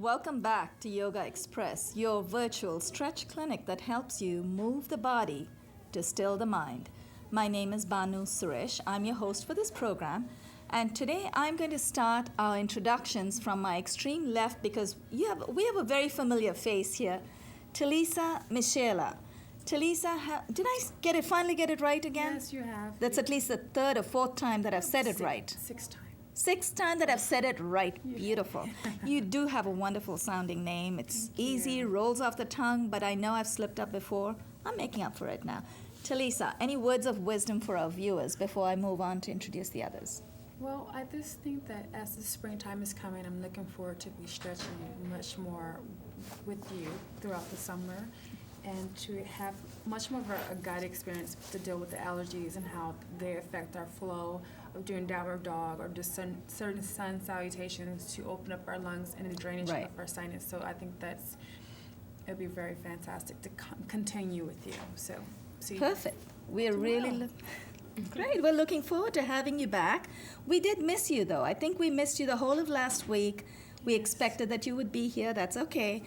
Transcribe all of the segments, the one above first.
welcome back to Yogaxpress, your virtual stretch clinic that helps you move the body to still the mind. My name is Banu Suresh. I'm your host for this program. And today I'm going to start our introductions from my extreme left because we have a very familiar face here. Talisa Michela. Talisa, did I finally get it right again? Yes, you have. That's at least the third or fourth time that I've said it right. Sixth time. Sixth time that I've said it right. Beautiful. You do have a wonderful sounding name. It's easy, rolls off the tongue, but I know I've slipped up before. I'm making up for it now. Talisa, any words of wisdom for our viewers before I move on to introduce the others? Well, I just think that as the springtime is coming, I'm looking forward to be stretching much more with you throughout the summer and to have much more of a guided experience to deal with the allergies and how they affect our flow of doing downward dog or just certain sun salutations to open up our lungs and the drainage of our sinus. So I think it'll be very fantastic to continue with you. So, perfect. We are really great. We're looking forward to having you back. We did miss you, though. I think we missed you the whole of last week. We expected that you would be here. That's okay.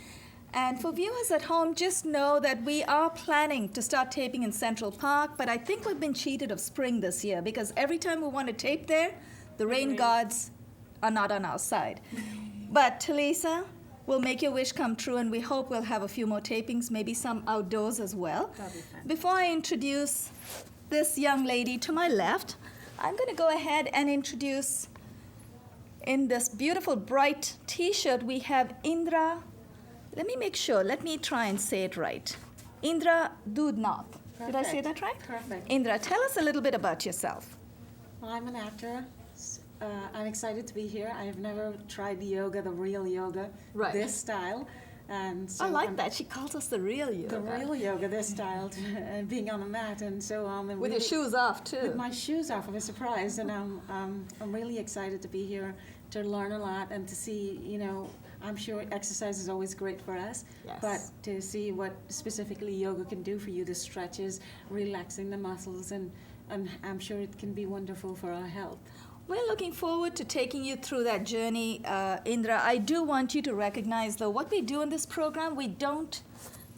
And for viewers at home, just know that we are planning to start taping in Central Park, but I think we've been cheated of spring this year because every time we want to tape there, the rain gods are not on our side. But Talisa, we'll make your wish come true, and we hope we'll have a few more tapings, maybe some outdoors as well. That'll be fun. Before I introduce this young lady to my left, I'm going to go ahead and introduce, in this beautiful bright T-shirt, we have Indra. Let me try and say it right. Indra Doodnauth. Did I say that right? Perfect. Indra, tell us a little bit about yourself. Well, I'm an actor. I'm excited to be here. I have never tried the real yoga, this style. And so I like that. She calls us the real yoga. The real yoga, this style, and being on a mat. And so with your shoes off, too. With my shoes off, I was surprised. And I'm really excited to be here to learn a lot and to see, I'm sure exercise is always great for us, but to see what specifically yoga can do for you, the stretches, relaxing the muscles, and I'm sure it can be wonderful for our health. We're looking forward to taking you through that journey, Indra. I do want you to recognize, though, what we do in this program, we don't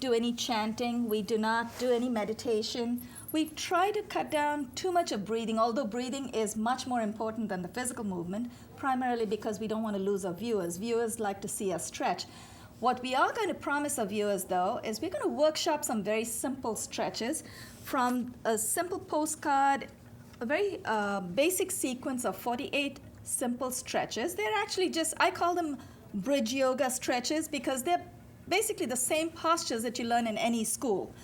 do any chanting, we do not do any meditation. We try to cut down too much of breathing, although breathing is much more important than the physical movement, primarily because we don't want to lose our viewers. Viewers like to see us stretch. What we are going to promise our viewers, though, is we're going to workshop some very simple stretches from a simple postcard, a very basic sequence of 48 simple stretches. They're actually I call them bridge yoga stretches because they're basically the same postures that you learn in any school.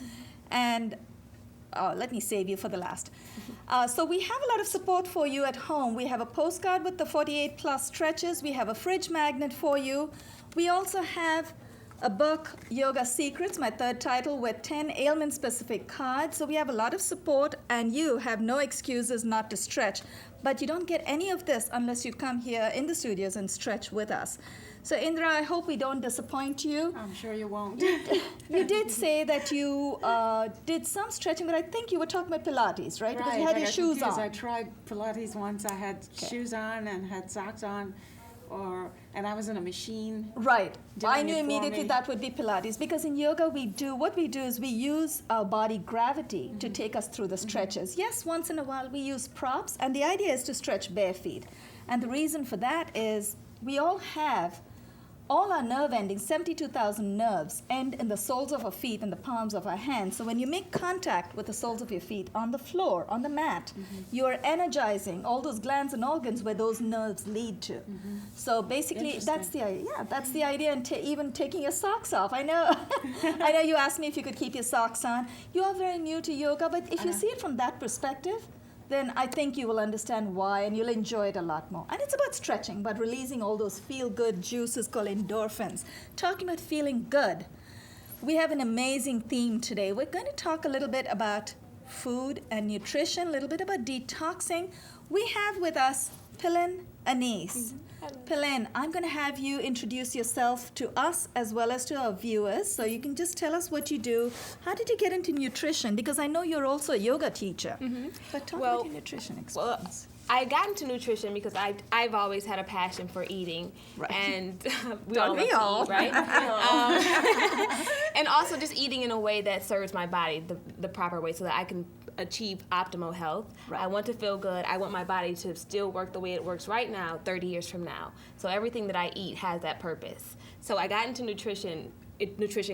And let me save you for the last. So we have a lot of support for you at home. We have a postcard with the 48 plus stretches. We have a fridge magnet for you. We also have a book, Yoga Secrets, my third title, with 10 ailment-specific cards. So we have a lot of support, and you have no excuses not to stretch. But you don't get any of this unless you come here in the studios and stretch with us. So Indra, I hope we don't disappoint you. I'm sure you won't. You did say that you did some stretching, but I think you were talking about Pilates, right? Because you had your shoes on. I tried Pilates once. I had shoes on and had socks on, and I was in a machine. Right. I knew immediately that would be Pilates because in yoga what we do is we use our body gravity to take us through the stretches. Yes, once in a while we use props, and the idea is to stretch bare feet. And the reason for that is we all our nerve endings, 72,000 nerves, end in the soles of our feet and the palms of our hands. So when you make contact with the soles of your feet on the floor, on the mat, you are energizing all those glands and organs where those nerves lead to. So basically, that's the idea. Yeah, that's the idea, and even taking your socks off. I know you asked me if you could keep your socks on. You are very new to yoga, but if you see it from that perspective, then I think you will understand why, and you'll enjoy it a lot more. And it's about stretching, but releasing all those feel-good juices called endorphins. Talking about feeling good, we have an amazing theme today. We're going to talk a little bit about food and nutrition, a little bit about detoxing. We have with us Pilin, Anice. Pilin, I'm going to have you introduce yourself to us as well as to our viewers. So you can just tell us what you do. How did you get into nutrition? Because I know you're also a yoga teacher. But talk about your nutrition experience. I got into nutrition because I've always had a passion for eating, Right. and we Don't all we all? love to eat, right? And also just eating in a way that serves my body the proper way, so that I can achieve optimal health. Right. I want to feel good. I want my body to still work the way it works right now, 30 years from now. So everything that I eat has that purpose. So I got into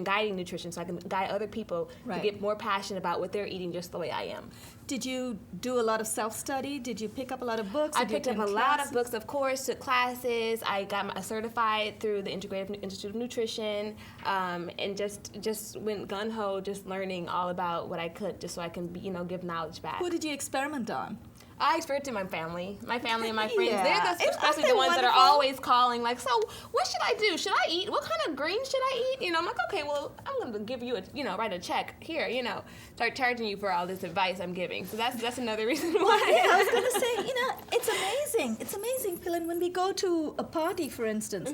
guiding nutrition, so I can guide other people Right. to get more passionate about what they're eating just the way I am. Did you do a lot of self-study? Did you pick up a lot of books? I Did you picked up a attend lot of classes? books, of course, took classes. I got certified through the Integrative Institute of Nutrition, and just went gun-ho, just learning all about what I could, just so I can, give knowledge back. Who did you experiment on? I experimented my family and my friends. Yeah. They're especially the ones that are wonderful? always calling, like, so what should I do? Should I eat? What kind of greens should I eat? I'm like, okay, well, I'm going to give you write a check here, start charging you for all this advice I'm giving. So that's another reason why. Yeah, I was going to say, it's amazing. It's amazing, Pilin, when we go to a party, for instance.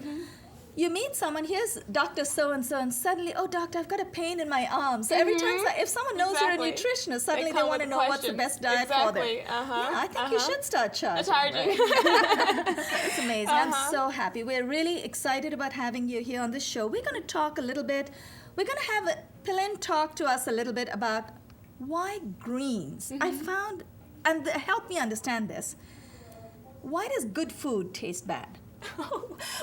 You meet someone, here's Dr. So-and-so, and suddenly, oh, doctor, I've got a pain in my arm. So every time, if someone knows Exactly. you're a nutritionist, suddenly they come want to with know what's the questions. best diet for them. Exactly. Yeah, I think you should start charging. Charging. It's amazing. I'm so happy. We're really excited about having you here on the show. We're going to talk a little bit. We're going to have Pilin talk to us a little bit about why greens. I found, and help me understand this. Why does good food taste bad?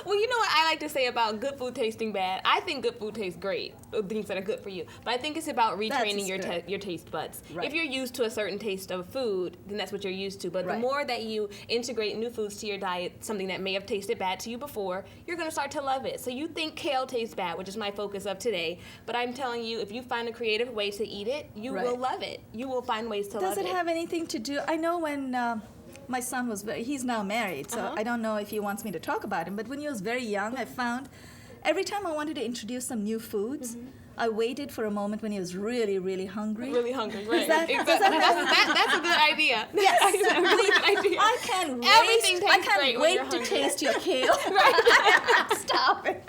Well, you know what I like to say about good food tasting bad? I think good food tastes great, things that are good for you. But I think it's about retraining your taste buds. Right. If you're used to a certain taste of food, then that's what you're used to. But Right. the more that you integrate new foods to your diet, something that may have tasted bad to you before, you're going to start to love it. So you think kale tastes bad, which is my focus of today. But I'm telling you, if you find a creative way to eat it, you Right. will love it. You will find ways to love Does it. it have anything to do? I know when my son was he's now married, so I don't know if he wants me to talk about him, but when he was very young, I found every time I wanted to introduce some new foods, I waited for a moment when he was really, really hungry. Really hungry, right? that- Exactly. That's a good idea. Yes. That's a good idea. I can't Everything wait. I tastes great can't when you're wait to hungry. taste your kale. Stop it.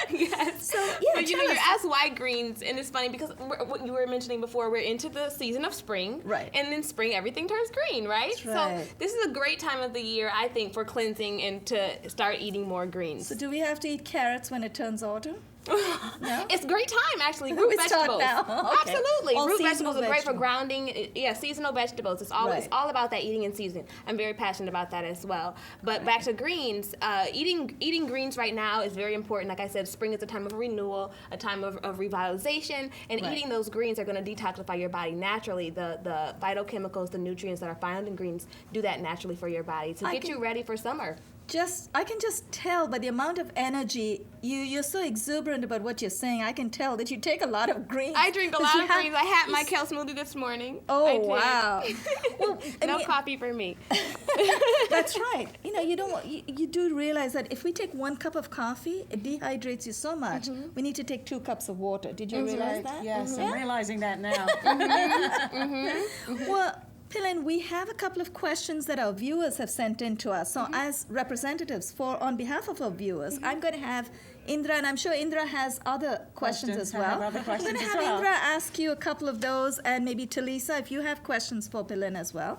Yes. So yeah, But tell you're us. asked why greens, and it's funny because what you were mentioning before, we're into the season of spring, Right. And in spring, everything turns green, right? That's right. So this is a great time of the year, I think, for cleansing and to start eating more greens. So do we have to eat carrots when it turns autumn? No? It's a great time, actually. Root We start vegetables. now. Okay. Absolutely. All Root seasonal vegetables are great for vegetables. grounding. Yeah, seasonal vegetables. It's always Right. all about that eating in season. I'm very passionate about that as well. But back to greens, eating greens right now is very important. Like I said, spring is a time of renewal, a time of revitalization, and Right. eating those greens are going to detoxify your body naturally. The phytochemicals, the nutrients that are found in greens do that naturally for your body to get you ready for summer. I can just tell by the amount of energy you're so exuberant about what you're saying. I can tell that you take a lot of greens. I drink a 'Cause lot you of have- greens. I had my kale smoothie this morning. Oh, I did. wow. Well, I No mean, coffee for me. that's right. You don't want, you do realize that if we take 1 cup of coffee, it dehydrates you so much. We need to take 2 cups of water. Did you realize that? Yes, I'm realizing that now. Well, Pilin, we have a couple of questions that our viewers have sent in to us. So as representatives on behalf of our viewers, I'm going to have Indra, and I'm sure Indra has other questions as I well. have other questions I'm going as to have well. Indra ask you a couple of those, and maybe Talisa, if you have questions for Pilin as well.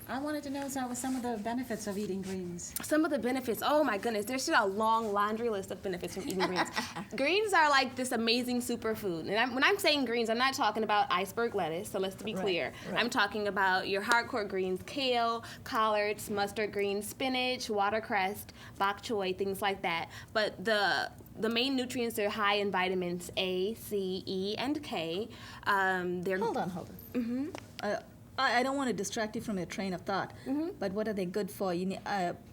I wanted to know some of the benefits of eating greens. Some of the benefits, oh my goodness, there's just a long laundry list of benefits from eating greens. Greens are like this amazing superfood. And when I'm saying greens, I'm not talking about iceberg lettuce, so let's be clear. right. I'm talking about your hardcore greens, kale, collards, mustard greens, spinach, watercress, bok choy, things like that. But the main nutrients are high in vitamins A, C, E, and K. They're Hold on. I don't want to distract you from your train of thought, but what are they good for?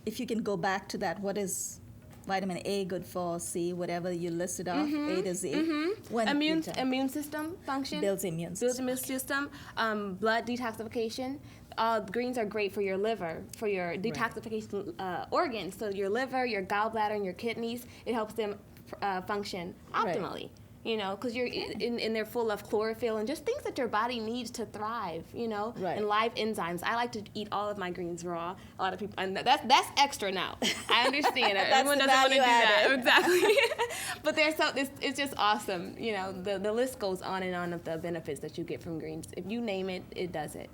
If you can go back to that, what is vitamin A good for? C, whatever you listed off, A to Z. When immune system function. builds immune system. Builds immune system. Blood detoxification. Greens are great for your liver, for your detoxification organs. So your liver, your gallbladder, and your kidneys, it helps them function optimally. Because you're in they're full of chlorophyll and just things that your body needs to thrive, Right. and live enzymes. I like to eat all of my greens raw. A lot of people, and that's extra now. I understand. Everyone the doesn't want to do value that. Exactly. But it's just awesome. The list goes on and on of the benefits that you get from greens. If you name it, it does it.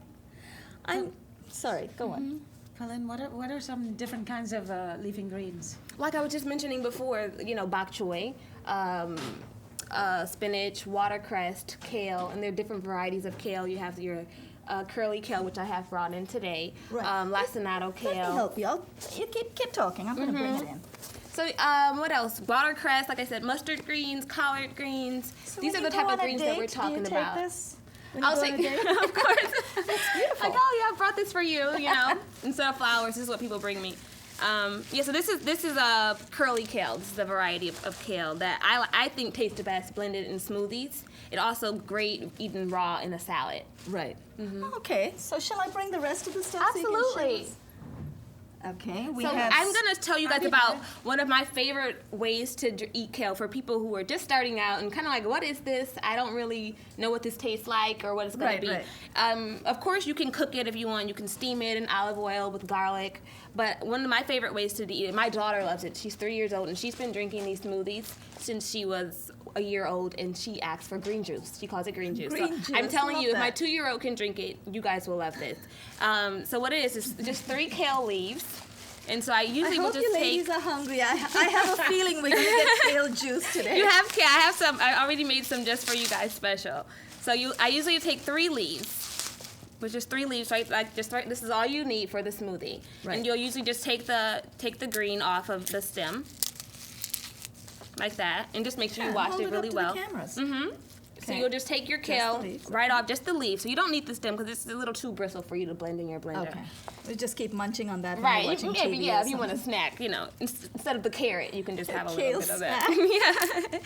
I'm sorry, go on. Pilin, what are some different kinds of leafing greens? Like I was just mentioning before, bok choy, spinach, watercress, kale, and there are different varieties of kale. You have your curly kale, which I have brought in today, Right. lacinato kale. Let me help you. You keep talking. I'm going to bring it in. So what else? Watercress, like I said, mustard greens, collard greens. So These when are you the go type on of a greens that we're date, talking do you about. Take this when you I'll go say, on a date? of course. That's beautiful. Like, oh yeah, I brought this for you. Instead of flowers, this is what people bring me. So this is a curly kale. This is a variety of kale that I think tastes the best blended in smoothies. It also great eaten raw in a salad. Right. Okay. So shall I bring the rest of the stuff? So you can Absolutely. show us? Okay. So I'm going to tell you guys be about there. one of my favorite ways to eat kale for people who are just starting out and kind of like, what is this? I don't really know what this tastes like or what it's going to Right, be. Of course, you can cook it if you want. You can steam it in olive oil with garlic. But one of my favorite ways to eat it, my daughter loves it. She's 3 years old, and she's been drinking these smoothies since she was a year old, and she asks for green juice. She calls it green juice. Green So I'm juice, telling love you, if my that. 2-year-old can drink it, you guys will love this. So what it is just 3 kale leaves. And so I I usually will hope just you take... ladies are hungry. I have a feeling we're going to get kale juice today. You have kale. I have some. I already made some just for you guys special. So I usually take 3 leaves, which is 3 leaves. Right, this is all you need for the smoothie. Right. And you'll usually just take the green off of the stem, like that, and just make sure you wash hold it really up to well. The cameras. So Okay. you'll just take your Just kale the leaves, right off, just the leaves. So you don't need the stem because it's a little too bristle for you to blend in your blender. Okay. We just keep munching on that. Right, When we're watching TV yeah, or if you want a something. snack, instead of the carrot, you can just have a kale little bit of that.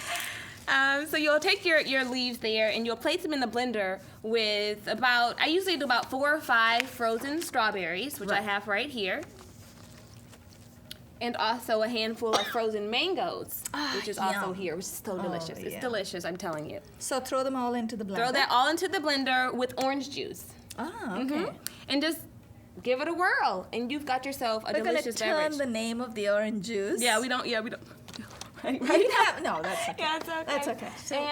Yeah. So you'll take your leaves there and you'll place them in the blender with I usually do about 4 or 5 frozen strawberries, which I Right. have right here. And also a handful of frozen mangoes, which is also yum. here, which is so delicious. It's yeah. delicious, I'm telling you. So throw them all into the blender. Throw that all into the blender with orange juice. Ah, okay. And just give it a whirl, and you've got yourself a We're going to delicious turn beverage. the name of the orange juice. Yeah, we don't. Right. We have, no, that's okay. Yeah, it's okay. That's okay.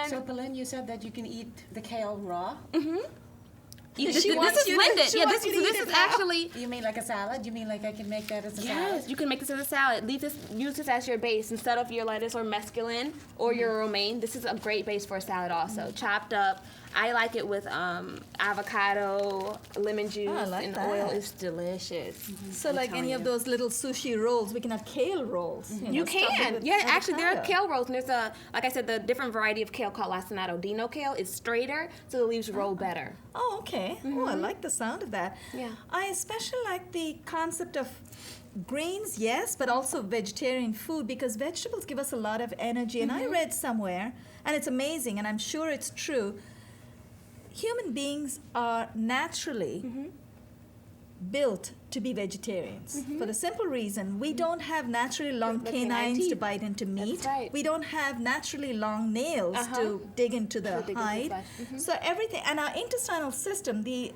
So Pilin, you said that you can eat the kale raw. This She is wants you to- blended. she Yeah, wants this you to is eat it now. actually. You mean like a salad? You mean like I can make that as a Yes, salad? you can make this as a salad. Use this as your base instead of your lettuce or mescalin or your romaine. This is a great base for a salad also. Chopped up. I like it with avocado, lemon juice, I like and that. oil. It's delicious. So like any of those little sushi rolls, we can have kale rolls. You know, stuffed can. with Yeah, actually, there are avocado. kale rolls, and there's like I said, the different variety of kale called lacinato dino kale is straighter, so the leaves roll better. Oh, okay. Oh, I like the sound of that. Yeah. I especially like the concept of greens, yes, but also vegetarian food because vegetables give us a lot of energy. And I read somewhere, and it's amazing, and I'm sure it's true, human beings are naturally built to be vegetarians for the simple reason we don't have naturally long The canine canines to teeth. bite into meat. right. We don't have naturally long nails to dig into the dig into the hide. flesh. So everything, and our intestinal system, the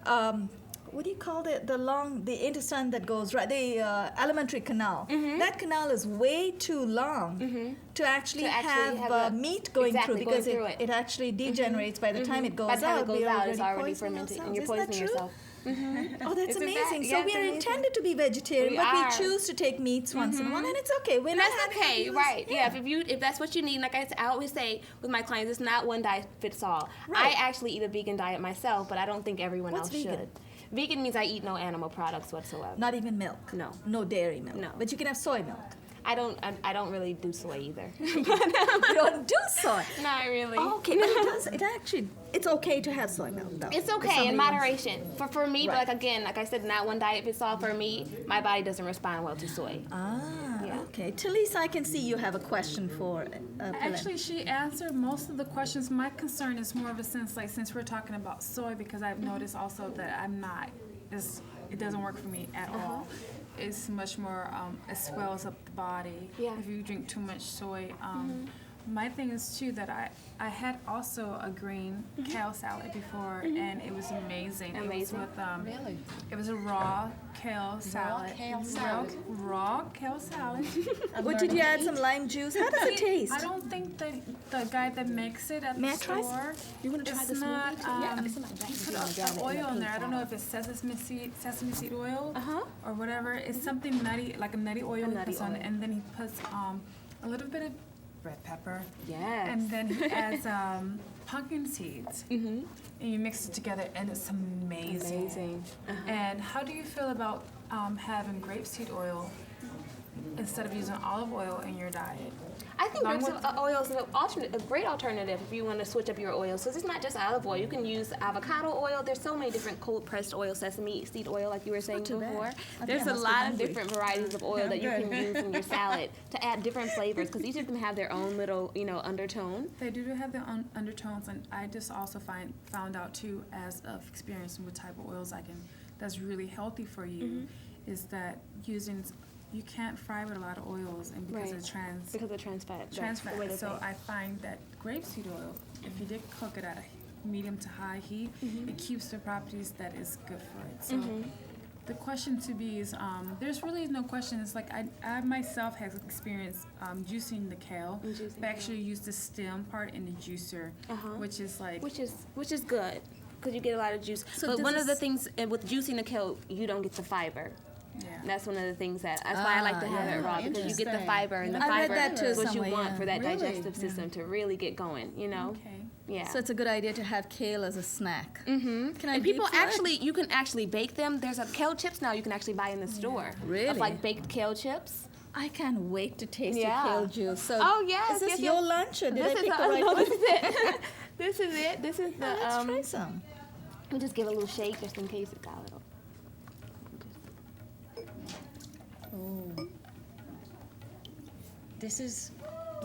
what do you call it? The intestine that goes right, the alimentary canal. That canal is way too long to actually have, have the- meat going exactly, through because going through it actually degenerates by the time it goes By the time out. it goes we're out, it's already already poisoning fermented, and ourselves. you're Isn't that poisoning true? yourself. Oh, that's Isn't that- amazing. yeah, So it's we are amazing. intended to be vegetarian, We but are. we choose to take meats once in a while, and it's okay. We're And not that's having okay, abuse. right? Yeah. If that's what you need, like I always say with my clients, it's not one diet fits all. Right. I actually eat a vegan diet myself, but I don't think everyone What's else vegan? should. Vegan means I eat no animal products whatsoever. Not even milk. No. No dairy milk. No. But you can have soy milk. I don't really do soy either. You don't do soy. Not really. Okay, but it does. It's okay to have soy milk, though. It's If okay in somebody wants- moderation. For me, but Right. like I said, not one diet fits all for me. My body doesn't respond well to soy. Yeah. Okay. Talisa, I can see you have a question for Pilin. Actually, she answered most of the questions. My concern is more of a sense, like, since we're talking about soy, because I've noticed also that it doesn't work for me at all. It's much more, it swells up the body Yeah. if you drink too much soy. My thing is too that I had also a green kale salad before, and it was amazing. Amazing. It was with really. It was a raw kale salad. Raw kale salad. Raw kale salad. What did you add? Some lime juice? How does it taste? I don't think the guy that makes it at the store. You want to try It's this not. movie? He put oil in there. I don't know if it's sesame seed oil or whatever. It's something nutty, like a nutty oil. He puts on, and then he puts a little bit of red pepper. Yes. And then he adds pumpkin seeds. And you mix it together, and it's amazing. Amazing. And how do you feel about having grapeseed oil instead of using olive oil in your diet? I think Along grapeseed oil is a great alternative if you want to switch up your oils. So it's not just olive oil. You can use avocado oil. There's so many different cold pressed oil, sesame seed oil, like you were saying before. There's a lot of different varieties of oil that you can use in your salad to add different flavors, because each of them have their own little, undertone. They do have their own undertones, and I just also found out too, as of experiencing what type of oils that's really healthy for you, is that you can't fry with a lot of oils, and because of trans fat. So I find that grapeseed oil, if you did cook it at a medium to high heat, it keeps the properties that is good for it. So the question to be is, there's really no question. It's like I myself have experienced juicing the kale. I actually use the stem part in the juicer, which is like which is good, because you get a lot of juice. So but one of the things with juicing the kale, you don't get the fiber. Yeah. That's one of the things that's why I like to have it raw, because you get the fiber, and the I read fiber that too is what you somewhere, want for that Really? digestive system to really get going, Okay. Yeah. So it's a good idea to have kale as a snack. Can I and people deep fry it? actually, you can actually bake them. There's a kale chips now you can actually buy in the store. Really? Of like baked kale chips. I can't wait to taste Yeah. your kale juice. So Oh, yes, is this yes, your yes. lunch, or did I This is pick the right no, one? this is it. This is it. This is the. Let's try some. Let me just give it a little shake just in case it got a little. Oh. This is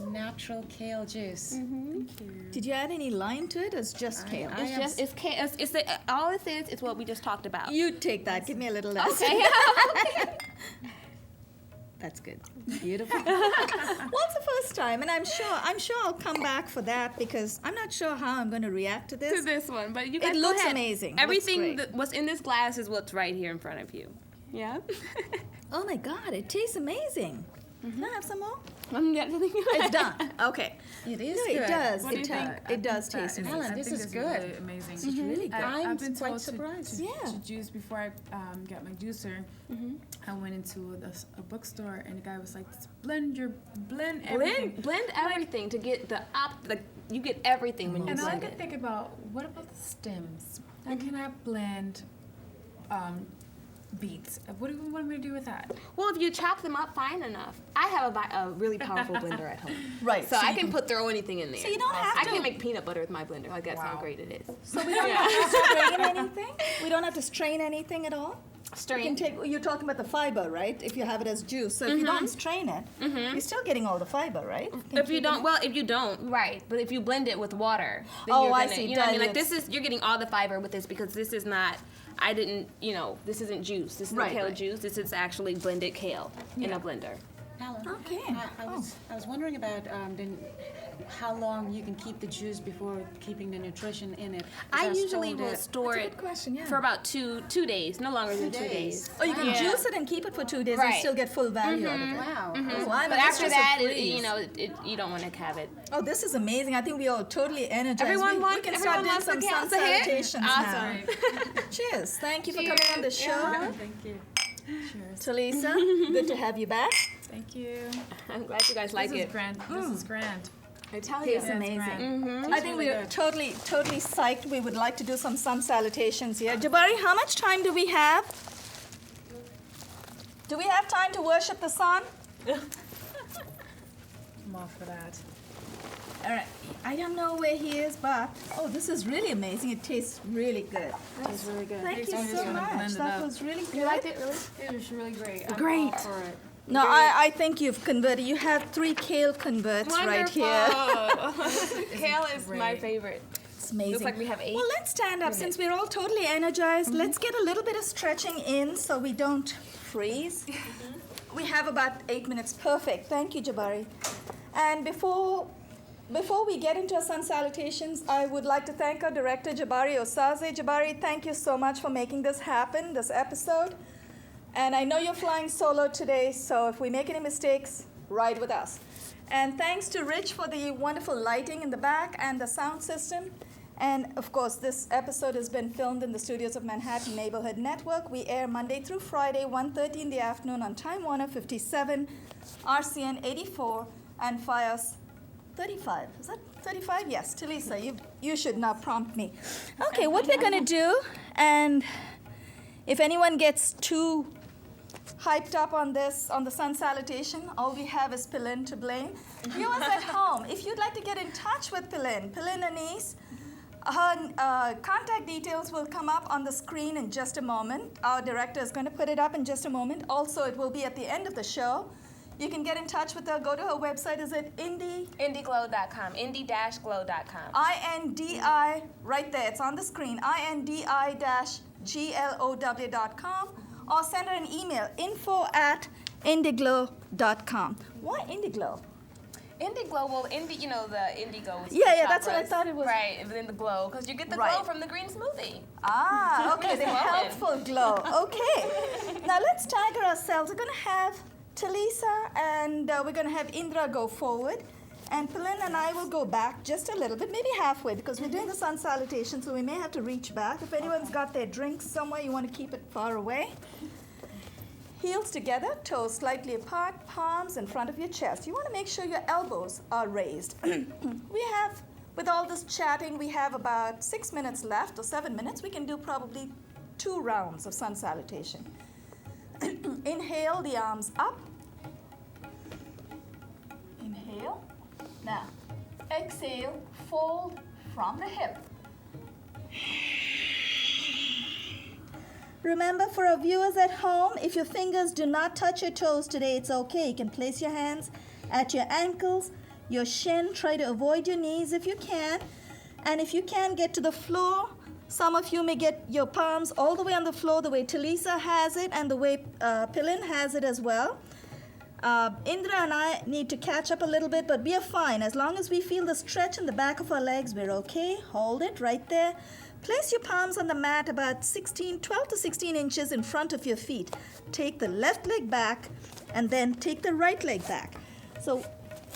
natural kale juice. Did you add any lime to it, or it's just kale? I It's am just it's kale. All it is what we just talked about. You take that. Give me a little less. Okay. That's good. Beautiful. Well, it's the first time, and I'm sure I'll come back for that, because I'm not sure how I'm going to react to To this. this one, but you guys It go looks ahead. amazing. Looks Everything great. what's in this glass is what's right here in front of you. Yeah. Oh my God, it tastes amazing. Can I have some more? It's It's done. Okay. It is No, good. it does. What do you think? It does taste amazing. Alan, I this think is it's good. Really amazing. It's really good. I'm I've been quite told surprised. Yeah. to juice before I got my juicer. I went into a bookstore, and the guy was like, blend everything. Blend everything to get you get everything when you And I blend like to it. think about, what about the stems? How can I blend beets? What do you want me to do with that? Well, if you chop them up fine enough, I have a really powerful blender at home. Right. So I can throw anything in there. So you don't have I to. can make peanut butter with my blender. Like, that's how Wow. great it is. So we don't have to strain anything? We don't have to strain anything at all? Strain. You're talking about the fiber, right? If you have it as juice. So if you don't strain it, you're still getting all the fiber, right? If you don't, right. But if you blend it with water, then Oh, you're I gonna, see, you know what I mean? Like, dilutes. you're getting all the fiber with this, because this is not, this isn't juice. This isn't Right, kale right. juice. This is actually blended kale in a blender. Alan, Okay. I was wondering about how long you can keep the juice before keeping the nutrition in it. 'Cause I was usually told will that- store That's a it good question, yeah. for about two days, no longer than 2 days. Oh, you can Yeah. juice it and keep it for 2 days and Right. still get full value out of it. Wow. Oh, But that's after just a that, freeze. you don't want to have it. Oh, this is amazing. I think we are totally energized. Everyone we can start doing wants some the sun kale. salutations now. Awesome. Cheers. Thank you for coming on the show. Yeah, thank you. Cheers. Talisa, good to have you back. Thank you. I'm glad you guys like This is it. grand. This is grand. I tell you. It's amazing. grand. I think we're totally psyched. We would like to do some sun salutations here. Jabari, how much time do we have? Do we have time to worship the sun? I'm all for that. All right. I don't know where he is, but this is really amazing. It tastes really good. It's really good. Thank you Thanks, so I'm gonna much. blend it That up. was really good. You liked it, really? It was really great. I'm Great. all for it. No, I think you've converted. You have 3 kale converts right here. Kale is my Great. favorite. It's amazing. Looks like we have 8. Well, let's stand up. Since we're all totally energized, let's get a little bit of stretching in so we don't freeze. We have about 8 minutes. Perfect. Thank you, Jabari. And before before we get into our sun salutations, I would like to thank our director, Jabari Osaze. Jabari, thank you so much for making this happen, this episode. And I know you're flying solo today, so if we make any mistakes, ride with us. And thanks to Rich for the wonderful lighting in the back and the sound system. And of course, this episode has been filmed in the studios of Manhattan Neighborhood Network. We air Monday through Friday, 1:30 in the afternoon on Time Warner 57, RCN 84, and Fios 35. Is that 35? Yes, Talisa, you should not prompt me. Okay, what we're going to do, and if anyone gets too hyped up on this, on the sun salutation, all we have is Pilin to blame. Viewers at home, if you'd like to get in touch with Pilin Anice, her contact details will come up on the screen in just a moment. Our director is going to put it up in just a moment. Also, it will be at the end of the show. You can get in touch with her. Go to her website. Is it Indiglow.com. Indi-glow.com. INDI, right there. It's on the screen. INDI-GLOW.com. Or send her an email, info@indiglow.com. Why Indiglow? Indiglow, well, you know, the indigo is Yeah, that's what I thought it was. Right, and then the glow, because you get the glow from the green smoothie. Ah, okay, the glowing. healthful glow. Okay. Now let's tiger ourselves. We're going to have Talisa and we're going to have Indra go forward. And Pilin and I will go back just a little bit, maybe halfway, because we're doing the sun salutation, so we may have to reach back. If anyone's got their drinks somewhere, you want to keep it far away. Heels together, toes slightly apart, palms in front of your chest. You want to make sure your elbows are raised. We have, with all this chatting, we have about 6 minutes left, or 7 minutes. We can do probably 2 rounds of sun salutation. Inhale, the arms up. Inhale. Now, exhale, fold from the hip. Remember, for our viewers at home, if your fingers do not touch your toes today, it's okay. You can place your hands at your ankles, your shin. Try to avoid your knees if you can. And if you can, get to the floor. Some of you may get your palms all the way on the floor, the way Talisa has it and the way Pilin has it as well. Indra and I need to catch up a little bit, but we are fine. As long as we feel the stretch in the back of our legs, we're okay. Hold it right there. Place your palms on the mat about 12 to 16 inches in front of your feet. Take the left leg back and then take the right leg back. So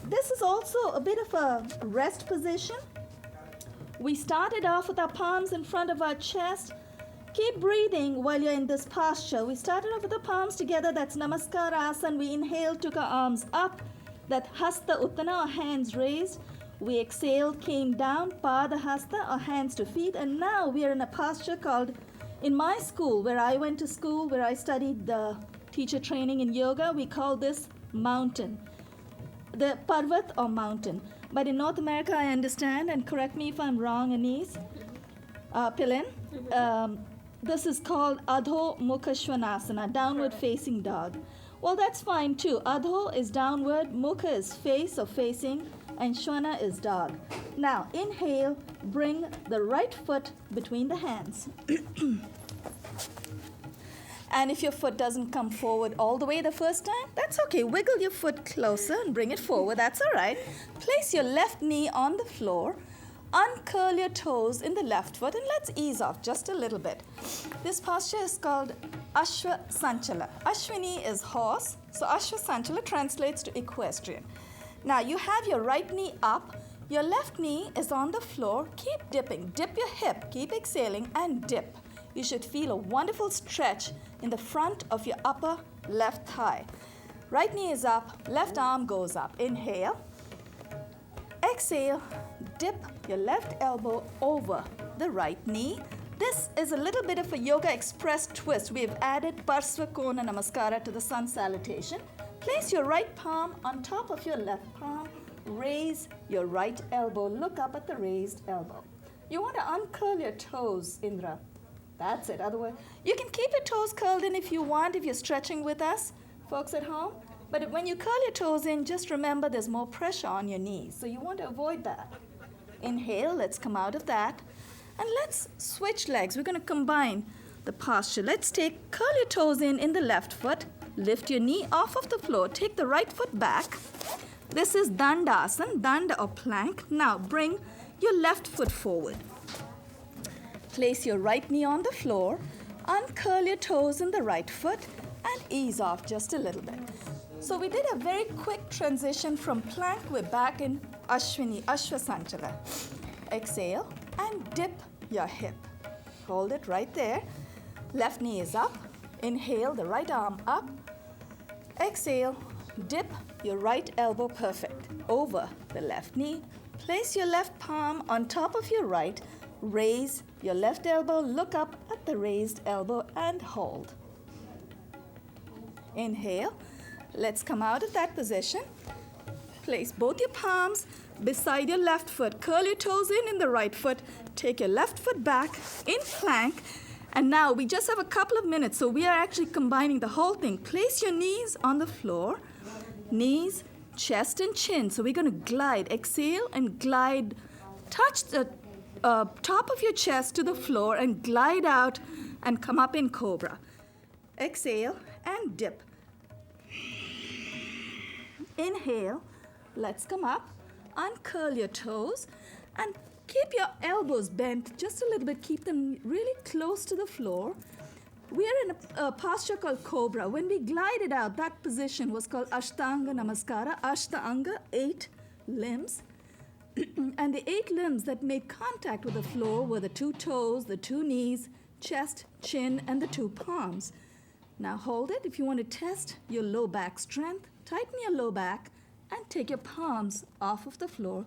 this is also a bit of a rest position. We started off with our palms in front of our chest. Keep breathing while you're in this posture. We started off with the palms together. That's Namaskar Asana. We inhaled, took our arms up. That Hasta Uttana, or hands raised. We exhaled, came down, Pada Hasta, or hands to feet. And now we are in a posture called, in my school, where I went to school, where I studied the teacher training in yoga, we call this mountain. The Parvat or mountain. But in North America, I understand, and correct me if I'm wrong, Anice, Pilin, this is called Adho Mukha Svanasana, downward facing dog. Well, that's fine too. Adho is downward, Mukha is face or facing, and Shvana is dog. Now, inhale, bring the right foot between the hands. And if your foot doesn't come forward all the way the first time, that's okay. Wiggle your foot closer and bring it forward. That's all right. Place your left knee on the floor. Uncurl your toes in the left foot, and let's ease off just a little bit. This posture is called Ashwa Sanchala. Ashwini is horse, so Ashwa Sanchala translates to equestrian. Now, you have your right knee up. Your left knee is on the floor. Keep dipping. Dip your hip. Keep exhaling and dip. You should feel a wonderful stretch in the front of your upper left thigh. Right knee is up, left arm goes up. Inhale. Exhale. Dip your left elbow over the right knee. This is a little bit of a Yogaxpress twist. We've added Parsva Kona Namaskara to the sun salutation. Place your right palm on top of your left palm. Raise your right elbow. Look up at the raised elbow. You want to uncurl your toes, Indra. That's it. Otherwise, you can keep your toes curled in if you want, if you're stretching with us, folks at home. But when you curl your toes in, just remember there's more pressure on your knees. So you want to avoid that. Inhale, let's come out of that. And let's switch legs. We're going to combine the posture. Let's curl your toes in the left foot. Lift your knee off of the floor. Take the right foot back. This is Dandasan, Danda or plank. Now bring your left foot forward. Place your right knee on the floor, uncurl your toes in the right foot, and ease off just a little bit. So we did a very quick transition from plank. We're back in Ashwini, Ashwasanchala. Exhale and dip your hip. Hold it right there. Left knee is up. Inhale, the right arm up. Exhale, dip your right elbow perfect over the left knee. Place your left palm on top of your right. Raise your left elbow, look up at the raised elbow and hold. Inhale. Let's come out of that position. Place both your palms beside your left foot. Curl your toes in the right foot. Take your left foot back in plank. And now we just have a couple of minutes, so we are actually combining the whole thing. Place your knees on the floor. Knees, chest, and chin. So we're going to glide. Exhale and glide. Touch the top of your chest to the floor and glide out and come up in cobra. Exhale and dip. Inhale, let's come up, uncurl your toes, and keep your elbows bent just a little bit. Keep them really close to the floor. We are in a posture called cobra. When we glided out, that position was called Ashtanga Namaskara. Ashtanga, 8 limbs. And the 8 limbs that made contact with the floor were the 2 toes, the 2 knees, chest, chin, and the 2 palms. Now hold it. If you want to test your low back strength, tighten your low back and take your palms off of the floor.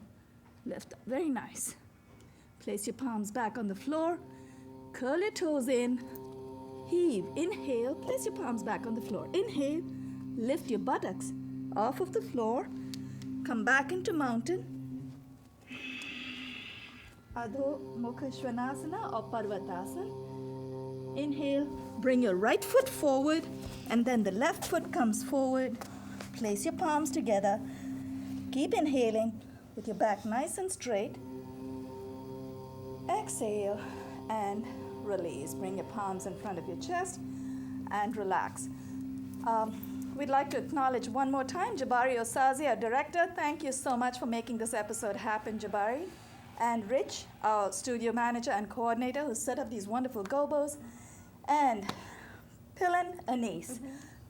Lift up. Very nice. Place your palms back on the floor. Curl your toes in. Heave. Inhale. Place your palms back on the floor. Inhale. Lift your buttocks off of the floor. Come back into mountain. Adho Mukha Svanasana or Parvatasana. Inhale. Bring your right foot forward and then the left foot comes forward. Place your palms together. Keep inhaling with your back nice and straight. Exhale and release. Bring your palms in front of your chest and relax. We'd like to acknowledge one more time Jabari Osazi, our director. Thank you so much for making this episode happen, Jabari. And Rich, our studio manager and coordinator, who set up these wonderful gobos. And Pilin, Anice.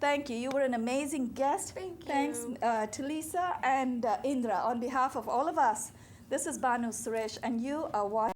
Thank you. You were an amazing guest. Thank you. Thanks to Lisa and Indra. On behalf of all of us, this is Banu Suresh, and you are watching.